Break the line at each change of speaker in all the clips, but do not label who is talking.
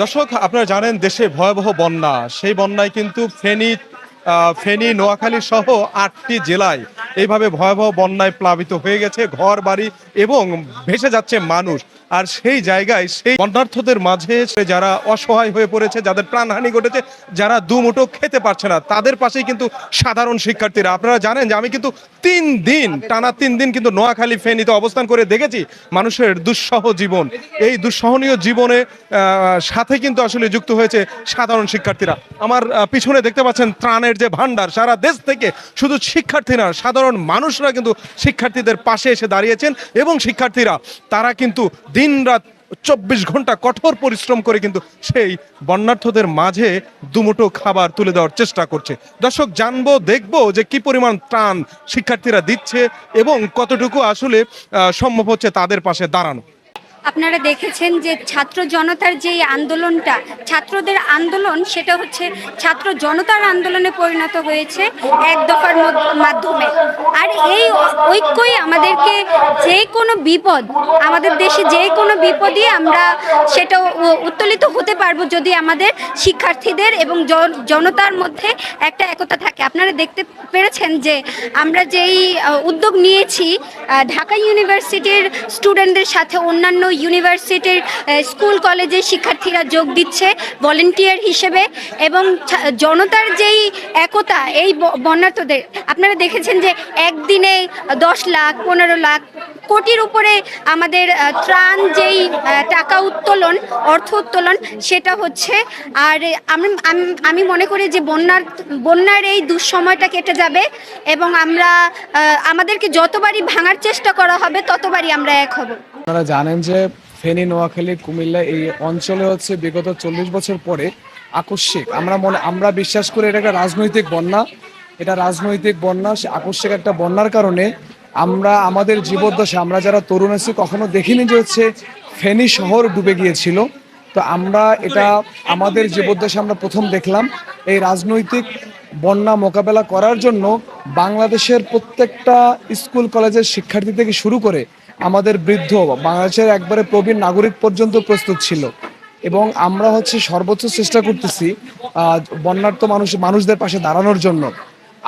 দর্শক, আপনারা জানেন দেশে ভয়াবহ বন্যা। সেই বন্যায় কিন্তু ফেনী, নোয়াখালী সহ ৮টি জেলায় এইভাবে ভয়াবহ বন্যায় প্লাবিত হয়ে গেছে ঘর বাড়ি এবং ভেসে যাচ্ছে মানুষ। আর সেই জায়গায় সেই বন্যার্থদের মাঝে যারা অসহায় হয়ে পড়েছে, যাদের প্রাণহানি ঘটেছে, যারা দুমুঠো খেতে পারছে না, তাদের পাশেই কিন্তু সাধারণ শিক্ষার্থীরা। আপনারা জানেন যে আমি কিন্তু টানা ৩ দিন কিন্তু নোয়াখালী ফেনীতে অবস্থান করে দেখেছি মানুষের দুঃসহ জীবন। এই দুঃসহনীয় জীবনে সাথে কিন্তু আসলে যুক্ত হয়েছে সাধারণ শিক্ষার্থীরা। আমার পিছনে দেখতে পাচ্ছেন ত্রাণের যে ভান্ডার, সারা দেশ থেকে শুধু শিক্ষার্থী না, সাধারণ মানুষরা কিন্তু শিক্ষার্থীদের পাশে এসে দাঁড়িয়েছেন এবং শিক্ষার্থীরা তারা কিন্তু দিনরাত ২৪ ঘন্টা কঠোর পরিশ্রম করে কিন্তু সেই বন্যার্থদের মাঝে দুমুঠো খাবার তুলে দেওয়ার চেষ্টা করছে। দর্শক, জানবো দেখবো যে কি পরিমাণ ত্রাণ শিক্ষার্থীরা দিচ্ছে এবং কতটুকু আসলে সম্ভব হচ্ছে তাদের পাশে দাঁড়ানো।
আপনারা দেখেছেন যে ছাত্র জনতার যে আন্দোলনটা, ছাত্রদের আন্দোলন, সেটা হচ্ছে ছাত্র জনতার আন্দোলনে পরিণত হয়েছে এক দফার মাধ্যমে। আর এই ঐক্যই আমাদেরকে যে কোনো বিপদ, আমাদের দেশে যে কোনো বিপদই আমরা সেটা উত্তোলিত হতে পারবো যদি আমাদের শিক্ষার্থীদের এবং জনতার মধ্যে একটা একতা থাকে। আপনারা দেখতে পেরেছেন যে আমরা যেই উদ্যোগ নিয়েছি, ঢাকা ইউনিভার্সিটির স্টুডেন্টদের সাথে অন্যান্য ইউনিভার্সিটির স্কুল কলেজের শিক্ষার্থীরা যোগ দিচ্ছে ভলেন্টিয়ার হিসেবে, এবং জনতার যেই একতা এই বন্যার্থদের, আপনারা দেখেছেন যে একদিনে 10 লাখ 15 লাখ কোটির উপরে আমাদের ত্রাণ যেই টাকা উত্তোলন, অর্থ উত্তোলন সেটা হচ্ছে। আর আমি মনে করি যে বন্যার এই দুঃসময়টা কেটে যাবে এবং আমরা আমাদেরকে যতবারই ভাঙার চেষ্টা করা হবে ততবারই আমরা এক হব।
আপনারা জানেন যে ফেনী, নোয়াখালী, কুমিল্লা এই অঞ্চলে হচ্ছে বিগত 40 বছর পরে আকস্মিক, আমরা বিশ্বাস করি এটা একটা রাজনৈতিক বন্যা। এটা রাজনৈতিক বন্যা, সে আকস্মিক একটা বন্যার কারণে আমরা আমাদের জীবদ্দশা, আমরা যারা তরুণ আছি, কখনো দেখিনি যে হচ্ছে ফেনী শহর ডুবে গিয়েছিল। তো আমরা এটা আমাদের জীবদ্দশা আমরা প্রথম দেখলাম। এই রাজনৈতিক বন্যা মোকাবেলা করার জন্য বাংলাদেশের প্রত্যেকটা স্কুল কলেজের শিক্ষার্থী থেকে শুরু করে আমাদের বৃদ্ধ, বাংলাদেশের একবারে প্রবীণ নাগরিক পর্যন্ত প্রস্তুত ছিল। এবং আমরা হচ্ছে সর্বোচ্চ চেষ্টা করতেছি বন্যার্থ মানুষদের পাশে দাঁড়ানোর জন্য।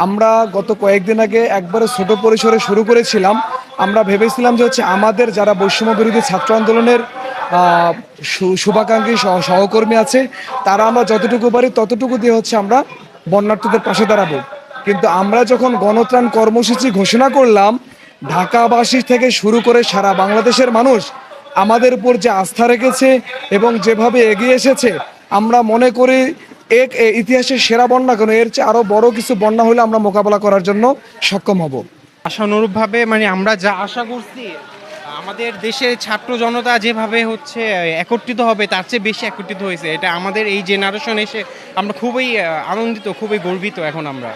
আমরা গত কয়েকদিন আগে একবারে ছোট পরিসরে শুরু করেছিলাম। আমরা ভেবেছিলাম যে হচ্ছে আমাদের যারা বৈষম্য বিরোধী ছাত্র আন্দোলনের শুভাকাঙ্ক্ষী সহকর্মী আছে, তারা আমরা যতটুকু পারি ততটুকু দিয়ে হচ্ছে আমরা বন্যার্থদের পাশে দাঁড়াবো। কিন্তু আমরা যখন গণত্রাণ কর্মসূচি ঘোষণা করলাম, ঢাকাবাসী থেকে শুরু করে সারা বাংলাদেশের মানুষ আমাদের উপর যে আস্থা রেখেছে এবং যেভাবে এগিয়ে এসেছে, আমরা মনে করি ইতিহাসের সেরা বন্যা, কেন এর চেয়ে আরো বড় কিছু বন্যা হলে আমরা মোকাবেলা করার জন্য সক্ষম হব।
আশানুরূপভাবে আমরা যা আশা করছি, আমাদের দেশের ছাত্র জনতা যেভাবে হচ্ছে একত্রিত হবে তার চেয়ে বেশি একত্রিত হয়েছে। এটা আমাদের এই জেনারেশন এসে আমরা খুবই আনন্দিত, খুবই গর্বিত এখন আমরা।